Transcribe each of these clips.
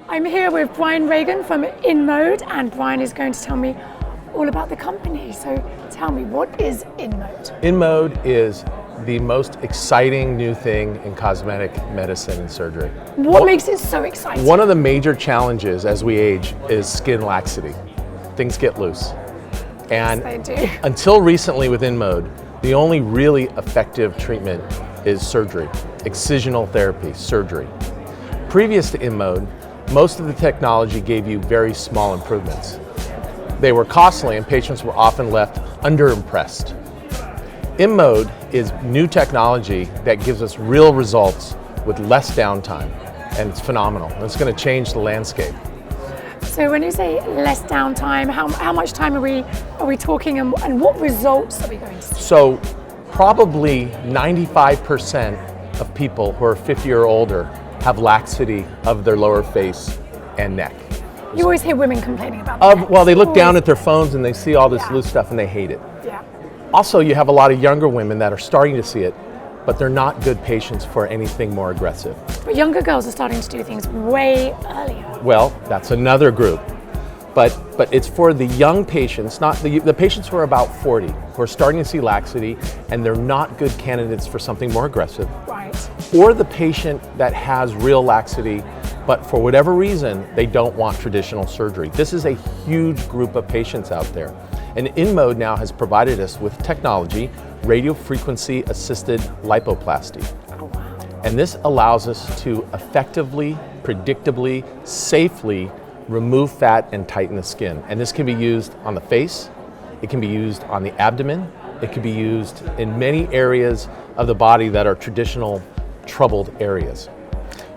I'm here with Brian Reagan from InMode, and Brian is going to tell me all about the company. So tell me, what is InMode? InMode is the most exciting new thing in cosmetic medicine and surgery. What makes it so exciting? One of the major challenges as we age is skin laxity. Things get loose. And yes, they do. Until recently with InMode, the only really effective treatment is surgery, excisional therapy, surgery. Previous to InMode, most of the technology gave you very small improvements. They were costly and patients were often left underimpressed. InMode is new technology that gives us real results with less downtime, and it's phenomenal. It's going to change the landscape. So when you say less downtime, how much time are we talking, and what results are we going to see? So probably 95% of people who are 50 or older have laxity of their lower face and neck. You always hear women complaining about that. Well, they look down at their phones and they see all this loose stuff and they hate it. Yeah. Also, you have a lot of younger women that are starting to see it, but they're not good patients for anything more aggressive. But younger girls are starting to do things way earlier. Well, that's another group. But it's for the young patients, not the patients who are about 40, who are starting to see laxity and they're not good candidates for something more aggressive. Right. Or the patient that has real laxity, but for whatever reason, they don't want traditional surgery. This is a huge group of patients out there. And InMode now has provided us with technology, radiofrequency assisted lipoplasty. Oh, wow. And this allows us to effectively, predictably, safely remove fat and tighten the skin. And this can be used on the face, it can be used on the abdomen, it can be used in many areas of the body that are traditional troubled areas.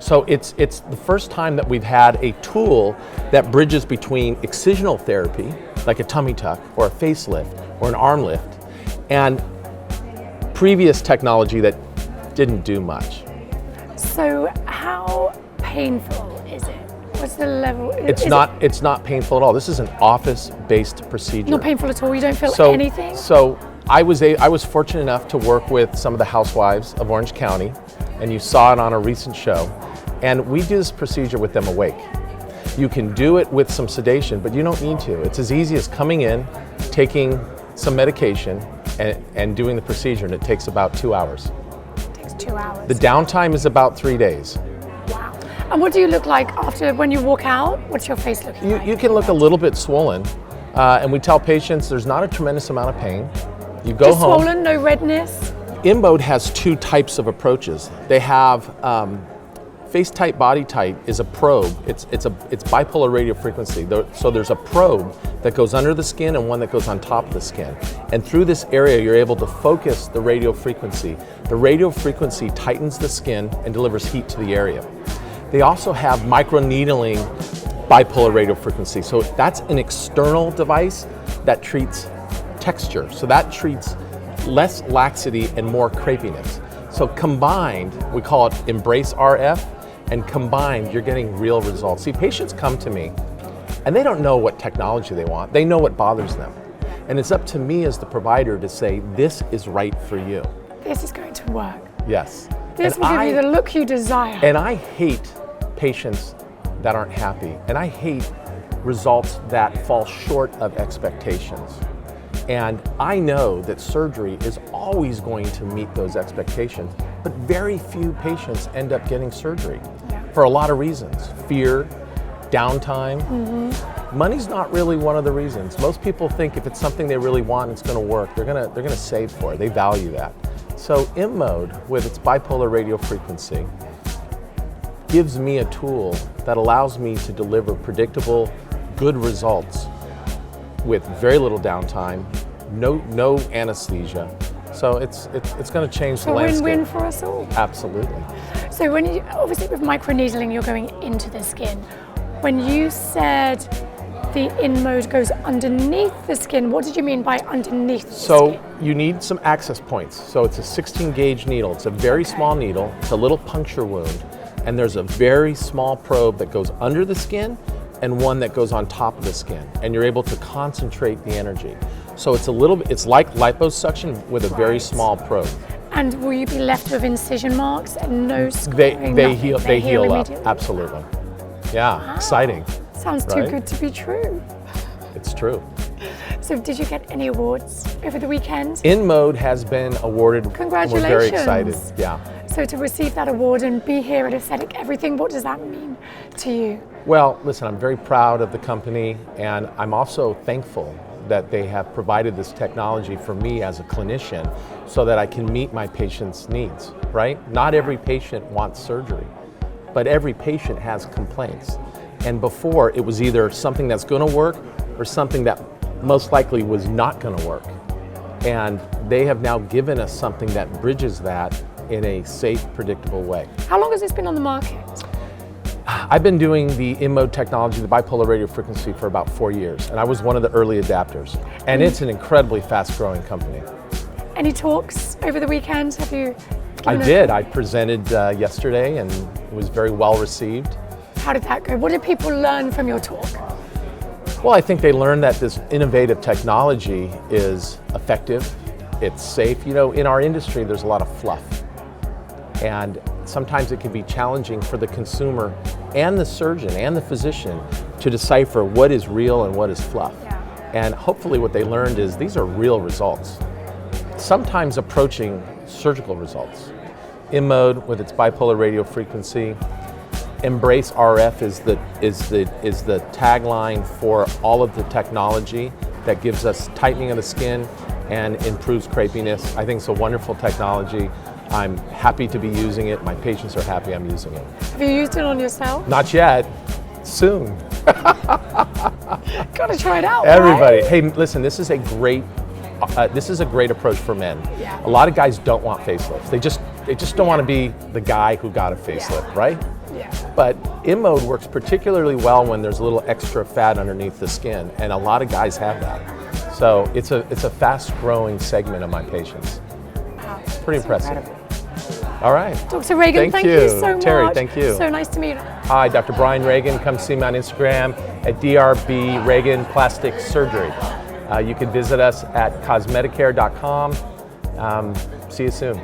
So it's the first time that we've had a tool that bridges between excisional therapy, like a tummy tuck or a facelift or an arm lift, and previous technology that didn't do much. So how painful is it? What's the level? It's not painful at all. This is an office-based procedure. Not painful at all? You don't feel anything? So I was fortunate enough to work with some of the housewives of Orange County, and you saw it on a recent show. And we do this procedure with them awake. You can do it with some sedation, but you don't need to. It's as easy as coming in, taking some medication, and doing the procedure, and it takes about 2 hours. It takes 2 hours. The downtime is about 3 days. Wow. And what do you look like after, when you walk out? What's your face looking like? You can look a little bit swollen, and we tell patients there's not a tremendous amount of pain. You go Just home. Swollen, no redness? InMode has two types of approaches. They have FaceTite BodyTite is a probe. It's bipolar radio frequency. So there's a probe that goes under the skin and one that goes on top of the skin. And through this area, you're able to focus the radio frequency. The radio frequency tightens the skin and delivers heat to the area. They also have microneedling bipolar radio frequency. So that's an external device that treats texture. So that treats less laxity and more crepiness. So combined, we call it Embrace RF, and combined, you're getting real results. See, patients come to me, and they don't know what technology they want. They know what bothers them. And it's up to me as the provider to say, this is right for you. This is going to work. Yes. This will give you the look you desire. And I hate patients that aren't happy, and I hate results that fall short of expectations. And I know that surgery is always going to meet those expectations, but very few patients end up getting surgery for a lot of reasons. Fear, downtime. Money's not really one of the reasons. Most people think if it's something they really want, it's going to work. They're going to save for it. They value that. So InMode, with its bipolar radio frequency, gives me a tool that allows me to deliver predictable, good results with very little downtime, no anesthesia. So it's going to change the landscape. Win-win for us all. Absolutely. So when you, obviously with microneedling, you're going into the skin. When you said the InMode goes underneath the skin, what did you mean by underneath the skin? So you need some access points. So it's a 16 gauge needle. It's a very small needle. It's a little puncture wound. And there's a very small probe that goes under the skin and one that goes on top of the skin, and you're able to concentrate the energy. So it's a little bit, it's like liposuction with a very small probe. And will you be left with incision marks and no scarring? They heal up, immediately? absolutely. Yeah, exciting. Sounds too Right? good to be true. It's true. So did you get any awards over the weekend? InMode has been awarded. And Congratulations. we're very excited. Yeah. So to receive that award and be here at Aesthetic Everything, what does that mean to you? Well, listen, I'm very proud of the company, and I'm also thankful that they have provided this technology for me as a clinician so that I can meet my patient's needs, right? Not every patient wants surgery, but every patient has complaints. And before, it was either something that's going to work or something that most likely was not going to work. And they have now given us something that bridges that in a safe, predictable way. How long has this been on the market? I've been doing the InMode technology, the bipolar radio frequency, for about 4 years, and I was one of the early adapters. And it's an incredibly fast-growing company. Any talks over the weekend? Have you I did. I presented yesterday, and it was very well received. How did that go? What did people learn from your talk? Well, I think they learned that this innovative technology is effective, it's safe. You know, in our industry, there's a lot of fluff. And sometimes it can be challenging for the consumer and the surgeon and the physician to decipher what is real and what is fluff. Yeah. And hopefully what they learned is these are real results, sometimes approaching surgical results. InMode with its bipolar radio frequency, Embrace RF is the tagline for all of the technology that gives us tightening of the skin and improves crepiness. I think it's a wonderful technology. I'm happy to be using it. My patients are happy I'm using it. Have you used it on yourself? Not yet. Soon. Gotta try it out. Everybody. Right? Hey, listen, this is a great approach for men. Yeah. A lot of guys don't want facelifts. They just don't want to be the guy who got a facelift, right? Yeah. But InMode works particularly well when there's a little extra fat underneath the skin, and a lot of guys have that. So it's a fast-growing segment of my patients. Wow. Pretty That's impressive. incredible. All right. Dr. Reagan, thank you so much. Terry, thank you. So nice to meet you. Hi, Dr. Brian Reagan. Come see me on Instagram at DRB Reagan Plastic Surgery. You can visit us at cosmeticare.com. See you soon.